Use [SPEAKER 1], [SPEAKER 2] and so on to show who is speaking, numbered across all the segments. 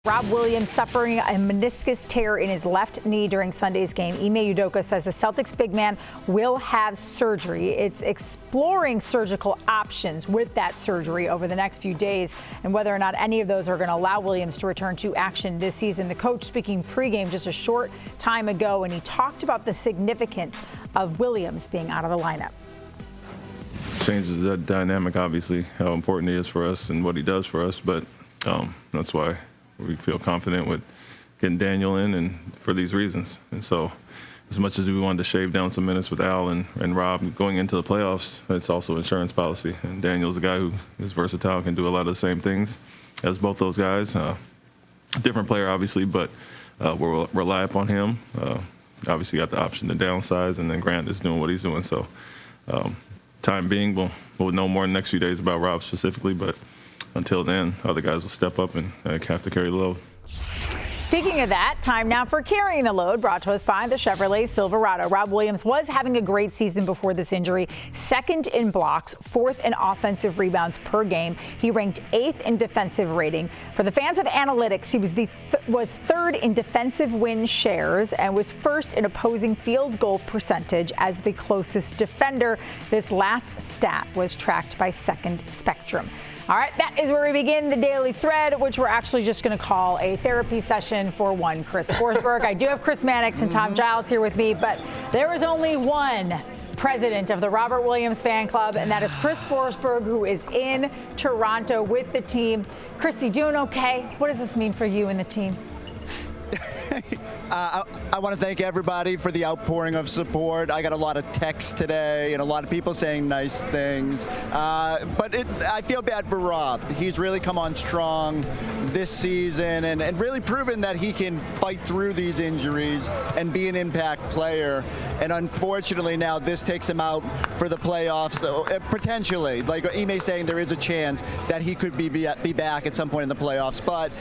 [SPEAKER 1] Rob Williams suffering a meniscus tear in his left knee during Sunday's game. Ime Udoka says the Celtics big man will have surgery. It's exploring surgical options with that surgery over the next few days, and whether or not any of those are going to allow Williams to return to action this season. The coach speaking pregame just a short time ago, and he talked about the significance of Williams being out of the lineup.
[SPEAKER 2] Changes the dynamic, obviously, how important he is for us and what he does for us, but that's why we feel confident with getting Daniel in, and for these reasons. And so as much as we wanted to shave down some minutes with Al and Rob going into the playoffs, it's also insurance policy. And Daniel's a guy who is versatile, can do a lot of the same things as both those guys. Different player, obviously, but we'll rely upon him. Obviously got the option to downsize, and then Grant is doing what he's doing. So time being, we'll know more in the next few days about Rob specifically, but until then, other guys will step up and have to carry the load.
[SPEAKER 1] Speaking of that, time now for Carrying the Load, brought to us by the Chevrolet Silverado. Rob Williams was having a great season before this injury. Second in blocks, fourth in offensive rebounds per game. He ranked 8th in defensive rating. For the fans of analytics, he was third in defensive win shares and was first in opposing field goal percentage as the closest defender. This last stat was tracked by Second Spectrum. All right, that is where we begin the Daily Thread, which we're actually just going to call a therapy session for one Chris Forsberg. I do have Chris Mannix and Tom Giles here with me, but there is only one president of the Robert Williams fan club, and that is Chris Forsberg, who is in Toronto with the team. Chrissy, doing okay? What does this mean for you and the team?
[SPEAKER 3] I want to thank everybody for the outpouring of support. I got a lot of texts today and a lot of people saying nice things. But I feel bad for Rob. He's really come on strong this season and really proven that he can fight through these injuries and be an impact player. And unfortunately now this takes him out for the playoffs. So potentially, like Ime saying, there is a chance that he could be back at some point in the playoffs. But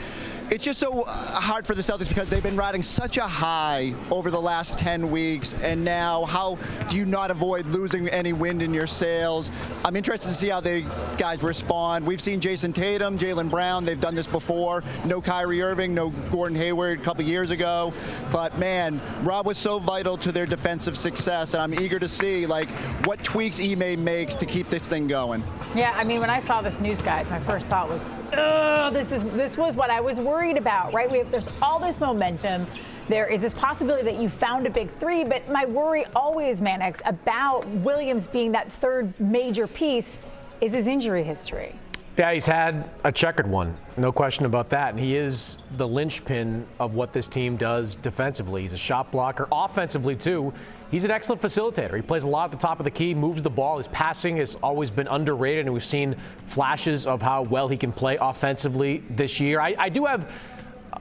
[SPEAKER 3] it's just so hard for the Celtics because they've been riding such a high over the last 10 weeks, and now how do you not avoid losing any wind in your sails? I'm interested to see how the guys respond. We've seen Jason Tatum, Jaylen Brown, they've done this before. No Kyrie Irving, no Gordon Hayward a couple years ago. But man, Rob was so vital to their defensive success, and I'm eager to see like what tweaks Ime makes to keep this thing going.
[SPEAKER 1] Yeah, I mean, when I saw this news, guys, my first thought was, this was what I was worried about, right? There's all this momentum. There is this possibility that you found a big three, but my worry always, Mannix, about Williams being that third major piece is his injury history.
[SPEAKER 4] Yeah, he's had a checkered one, no question about that. And he is the linchpin of what this team does defensively. He's a shot blocker, offensively too. He's an excellent facilitator. He plays a lot at the top of the key, moves the ball. His passing has always been underrated, and we've seen flashes of how well he can play offensively this year. I do have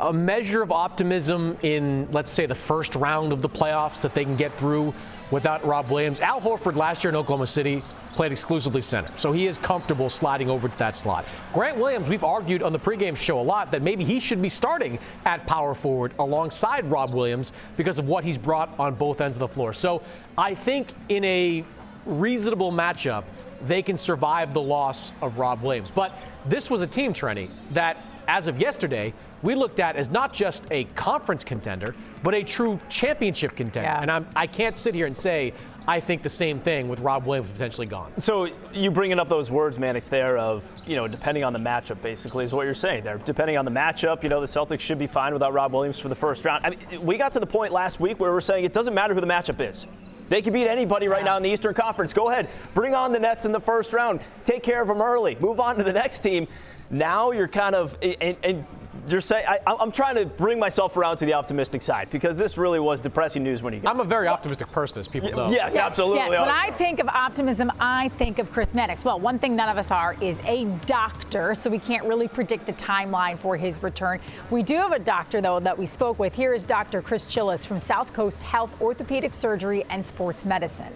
[SPEAKER 4] a measure of optimism in, let's say, the first round of the playoffs that they can get through without Rob Williams. Al Horford last year in Oklahoma City played exclusively center, so he is comfortable sliding over to that slot. Grant Williams, we've argued on the pregame show a lot that maybe he should be starting at power forward alongside Rob Williams because of what he's brought on both ends of the floor. So I think in a reasonable matchup, they can survive the loss of Rob Williams. But this was a team, Trenni, that as of yesterday, we looked at as not just a conference contender, but a true championship contender. Yeah. And I can't sit here and say I think the same thing with Rob Williams potentially gone.
[SPEAKER 5] So you bringing up those words, Mannix, there of, depending on the matchup, basically, is what you're saying there. Depending on the matchup, the Celtics should be fine without Rob Williams for the first round. I mean, we got to the point last week where we're saying it doesn't matter who the matchup is. They can beat anybody right now in the Eastern Conference. Go ahead. Bring on the Nets in the first round. Take care of them early. Move on to the next team. Now you're kind of and you're saying I'm trying to bring myself around to the optimistic side because this really was depressing news when you got.
[SPEAKER 4] I'm a very optimistic person, as people know.
[SPEAKER 5] Yes, absolutely.
[SPEAKER 1] Yes. When I think of optimism, I think of Chris Mannix. Well, one thing none of us are is a doctor, so we can't really predict the timeline for his return. We do have a doctor, though, that we spoke with. Here is Dr. Chris Chillis from South Coast Health Orthopedic Surgery and Sports Medicine.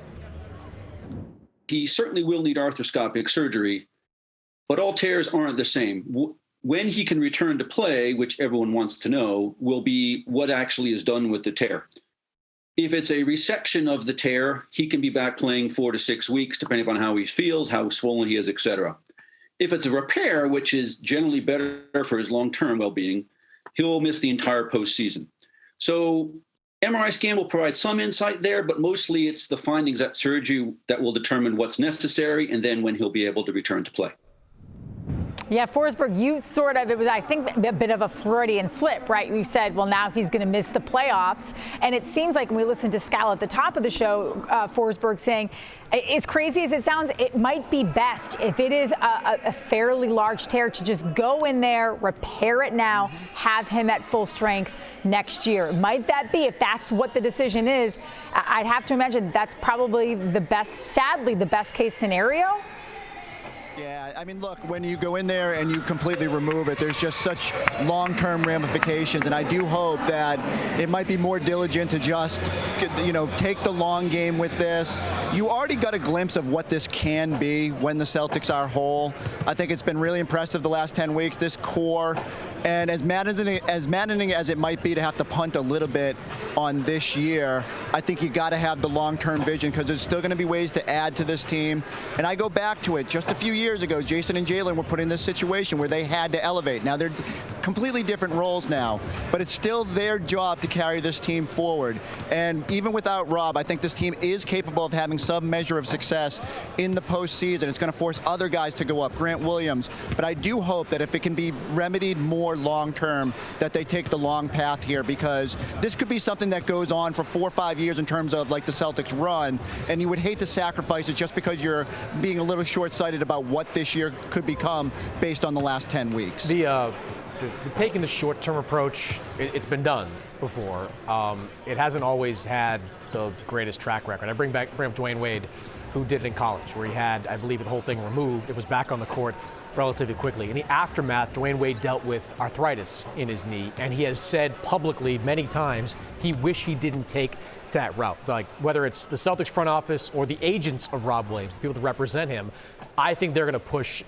[SPEAKER 6] He certainly will need arthroscopic surgery, but all tears aren't the same. When he can return to play, which everyone wants to know, will be what actually is done with the tear. If it's a resection of the tear, he can be back playing 4 to 6 weeks, depending upon how he feels, how swollen he is, etc. If it's a repair, which is generally better for his long-term well-being, he'll miss the entire postseason. So MRI scan will provide some insight there, but mostly it's the findings at surgery that will determine what's necessary and then when he'll be able to return to play.
[SPEAKER 1] Yeah, Forsberg, it was, I think, a bit of a Freudian slip, right? You said, well, now he's going to miss the playoffs. And it seems like when we listened to Scal at the top of the show, Forsberg saying, as crazy as it sounds, it might be best if it is a fairly large tear to just go in there, repair it now, have him at full strength next year. Might that be, if that's what the decision is, I'd have to imagine that's probably sadly, the best case scenario.
[SPEAKER 3] Yeah, I mean, look, when you go in there and you completely remove it, there's just such long-term ramifications, and I do hope that it might be more diligent to just, take the long game with this. You already got a glimpse of what this can be when the Celtics are whole. I think it's been really impressive the last 10 weeks, this core. And as maddening as it might be to have to punt a little bit on this year, I think you got to have the long-term vision because there's still going to be ways to add to this team. And I go back to it. Just a few years ago, Jason and Jalen were put in this situation where they had to elevate. Now they're completely different roles now, but it's still their job to carry this team forward. And even without Rob, I think this team is capable of having some measure of success in the postseason. It's going to force other guys to go up, Grant Williams. But I do hope that if it can be remedied more long-term, that they take the long path here, because this could be something that goes on for 4 or 5 years in terms of like the Celtics run, and you would hate to sacrifice it just because you're being a little short-sighted about what this year could become based on the last 10 weeks.
[SPEAKER 4] The taking the short-term approach, it's been done before. It hasn't always had the greatest track record. I bring up Dwayne Wade, who did it in college, where he had, I believe, the whole thing removed. It was back on the court relatively quickly. In the aftermath, Dwayne Wade dealt with arthritis in his knee, and he has said publicly many times he wished he didn't take that route. Like, whether it's the Celtics front office or the agents of Rob Williams, the people that represent him, I think they're going to push.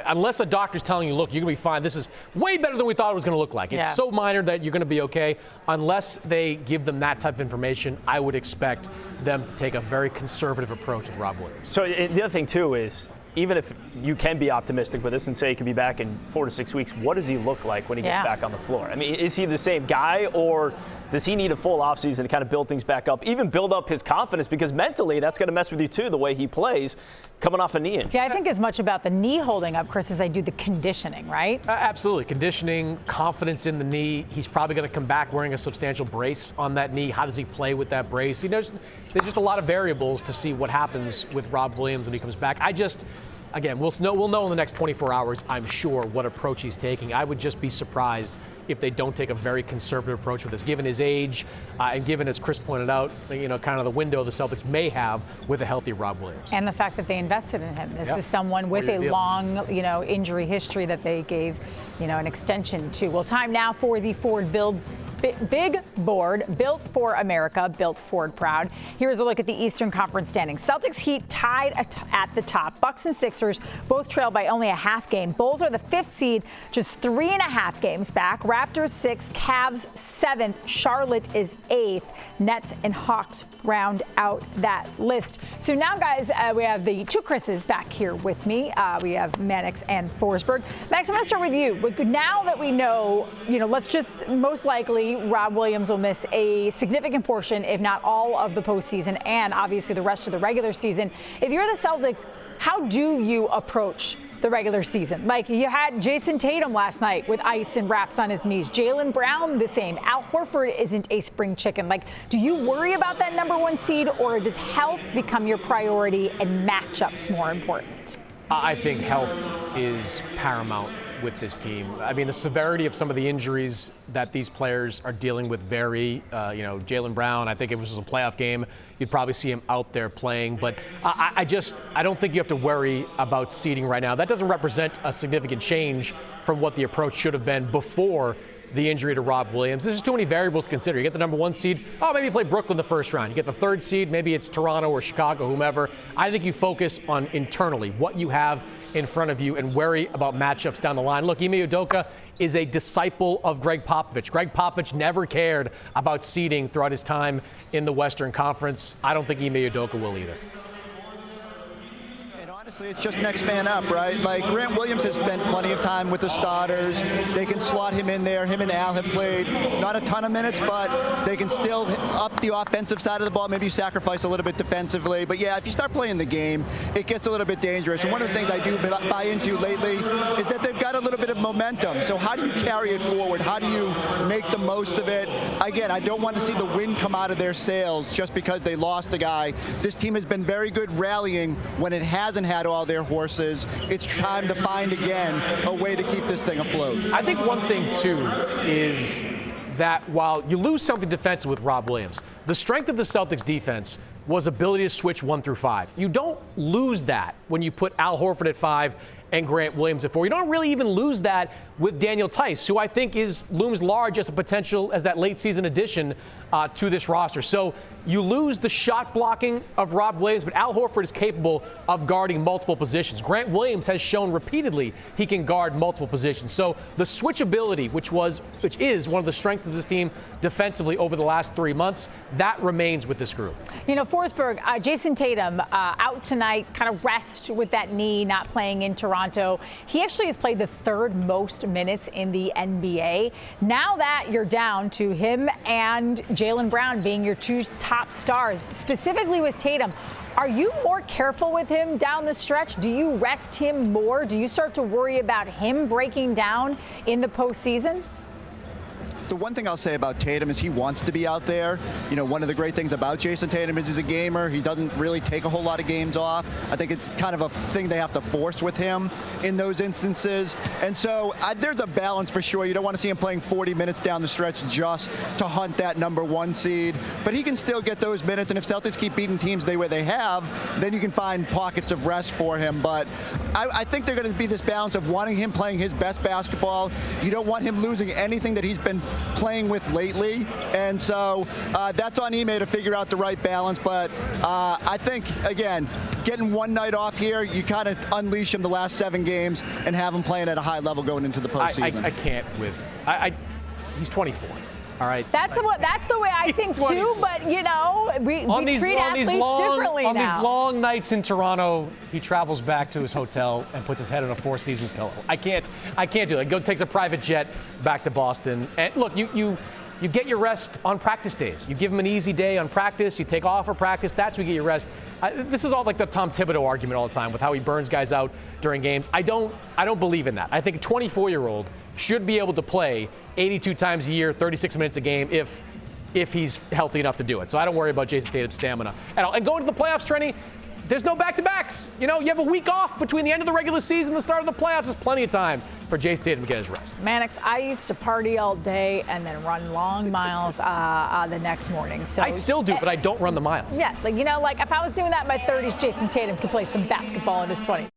[SPEAKER 4] Unless a doctor's telling you, look, you're going to be fine. This is way better than we thought it was going to look like. It's so minor that you're going to be okay. Unless they give them that type of information, I would expect them to take a very conservative approach with Rob Williams.
[SPEAKER 5] So the other thing, too, is even if you can be optimistic with this and say he could be back in 4 to 6 weeks, what does he look like when he gets back on the floor? I mean, is he the same guy, or does he need a full offseason to kind of build things back up, even build up his confidence? Because mentally, that's going to mess with you, too, the way he plays coming off a knee injury.
[SPEAKER 1] Yeah, I think as much about the knee holding up, Chris, as I do the conditioning, right?
[SPEAKER 4] Absolutely. Conditioning, confidence in the knee. He's probably going to come back wearing a substantial brace on that knee. How does he play with that brace? There's just a lot of variables to see what happens with Rob Williams when he comes back. Again, we'll know in the next 24 hours, I'm sure, what approach he's taking. I would just be surprised if they don't take a very conservative approach with this, given his age and given, as Chris pointed out, kind of the window the Celtics may have with a healthy Rob Williams.
[SPEAKER 1] And the fact that they invested in him. This is someone with a long, injury history that they gave, an extension to. Well, time now for the Ford Big Board, built for America, built Ford proud. Here's a look at the Eastern Conference standings. Celtics Heat tied at the top. Bucks and Sixers both trail by only a half game. Bulls are the 5th seed, just 3.5 games back. Raptors 6, Cavs 7th, Charlotte is 8th. Nets and Hawks round out that list. So now, guys, we have the two Chris's back here with me. We have Mannix and Forsberg. Max, I'm going to start with you. Now that we know, let's just most likely Rob Williams will miss a significant portion, if not all, of the postseason and obviously the rest of the regular season. If you're the Celtics, how do you approach the regular season? Like, you had Jason Tatum last night with ice and wraps on his knees. Jaylen Brown the same. Al Horford isn't a spring chicken. Like, do you worry about that number 1 seed, or does health become your priority and matchups more important?
[SPEAKER 4] I think health is paramount with this team. I mean, the severity of some of the injuries that these players are dealing with vary. Jaylen Brown, I think if it was a playoff game, you'd probably see him out there playing. But I don't think you have to worry about seeding right now. That doesn't represent a significant change from what the approach should have been before the injury to Rob Williams. There's just too many variables to consider. You get the number 1 seed, maybe you play Brooklyn the first round. You get the 3rd seed, maybe it's Toronto or Chicago, whomever. I think you focus on internally what you have in front of you and worry about matchups down the line. Look, Ime Udoka is a disciple of Greg Popovich. Greg Popovich never cared about seeding throughout his time in the Western Conference. I don't think Ime Udoka will either.
[SPEAKER 3] It's just next man up, right? Like Grant Williams has spent plenty of time with the starters. They can slot him in there. Him and Al have played not a ton of minutes, but they can still up the offensive side of the ball, maybe sacrifice a little bit defensively. But yeah, if you start playing the game, it gets a little bit dangerous. And one of the things I do buy into lately is that they've got a little bit of momentum. So how do you carry it forward? How do you make the most of it? Again, I don't want to see the wind come out of their sails just because they lost a guy. This team has been very good rallying when it hasn't had all their horses. It's time to find again a way to keep this thing afloat.
[SPEAKER 4] I think one thing too is that while you lose something defensive with Rob Williams, the strength of the Celtics defense was ability to switch 1 through 5. You don't lose that when you put Al Horford at 5 and Grant Williams at 4. You don't really even lose that with Daniel Theis, who I think looms large as a potential as that late season addition to this roster. So you lose the shot blocking of Rob Williams, but Al Horford is capable of guarding multiple positions. Grant Williams has shown repeatedly he can guard multiple positions. So the switchability, which is one of the strengths of this team defensively over the last 3 months, that remains with this group.
[SPEAKER 1] You know, Forsberg, Jason Tatum out tonight, kind of rest with that knee, not playing in Toronto. He actually has played the third most minutes in the NBA. Now that you're down to him and Jaylen Brown being your two top stars, specifically with Tatum, are you more careful with him down the stretch? Do you rest him more? Do you start to worry about him breaking down in the postseason?
[SPEAKER 3] The one thing I'll say about Tatum is he wants to be out there. You know, one of the great things about Jason Tatum is he's a gamer. He doesn't really take a whole lot of games off. I think it's kind of a thing they have to force with him in those instances. And so there's a balance for sure. You don't want to see him playing 40 minutes down the stretch just to hunt that #1 seed. But he can still get those minutes. And if Celtics keep beating teams the way they have, then you can find pockets of rest for him. But I think they're going to be this balance of wanting him playing his best basketball. You don't want him losing anything that he's been playing with lately, and so that's on Ime to figure out the right balance. But I think, again, getting one night off here, you kind of unleash him the last 7 games and have him playing at a high level going into the postseason.
[SPEAKER 4] I can't he's 24. All right.
[SPEAKER 1] That's the way I think too. But you know, we treat athletes differently now.
[SPEAKER 4] On these long nights in Toronto, he travels back to his hotel and puts his head on a Four Seasons pillow. I can't do that. Takes a private jet back to Boston. And look, you get your rest on practice days. You give him an easy day on practice. You take off for practice. That's when you get your rest. This is all like the Tom Thibodeau argument all the time with how he burns guys out during games. I don't believe in that. I think a 24-year-old should be able to play 82 times a year, 36 minutes a game if he's healthy enough to do it. So I don't worry about Jason Tatum's stamina at all. And going to the playoffs, Trenni, there's no back-to-backs. You know, you have a week off between the end of the regular season and the start of the playoffs. There's plenty of time for Jason Tatum to get his rest.
[SPEAKER 1] Mannix, I used to party all day and then run long miles the next morning. So
[SPEAKER 4] I still do, but I don't run the miles.
[SPEAKER 1] Yeah, like if I was doing that in my 30s, Jason Tatum could play some basketball in his 20s.